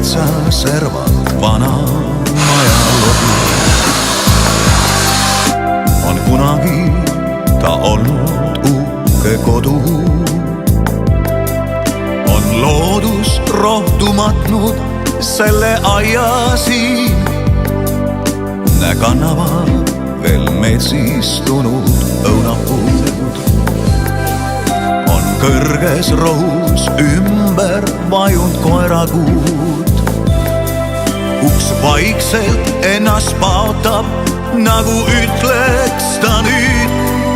metsaservad vana maja lugu. On kunagi ta olnud uhke kodu. On loodus rohtu matnud selle aia siin. Kannavad veel metsistunud õunapuud. On kõrges rohus ümber vajunud koerakuud. Uks vaikselt ennast paotab, nagu ütleks ta nüüd: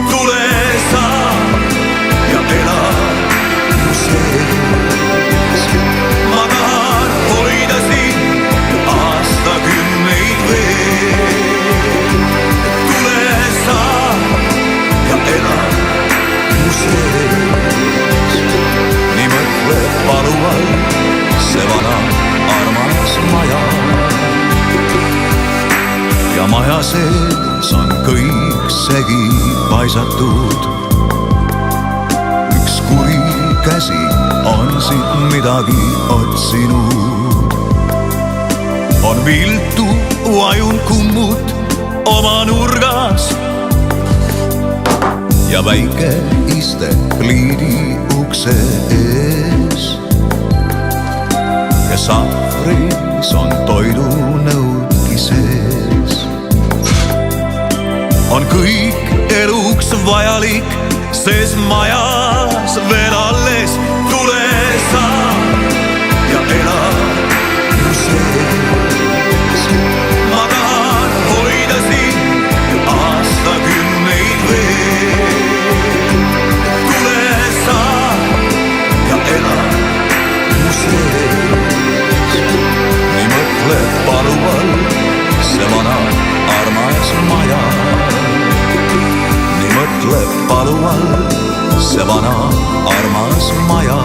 tule sa ja ela mu sees. Ma tahan hoida sind aastakümneid veel. Tule sa ja ela mu sees. Nii mõtleb paluval see vana armas maja. Ja maja sees on kõik segi paisatud. Üks kuri käsi on siit midagi otsinud. On viltu vajun kummut oma nurgas ja väike iste pliidi ukse ees. Ja sahvris on toidunõudki sees. On kõik eluks vajalik sees majas veel alles. Tule sa ja ela mu sees. Ma tahan hoida sind aastakümneid veel. Tule sa ja ela mu sees. Nii mõtleb paluval see vana armas maja. Nii mõtleb paluval see vana armas maja.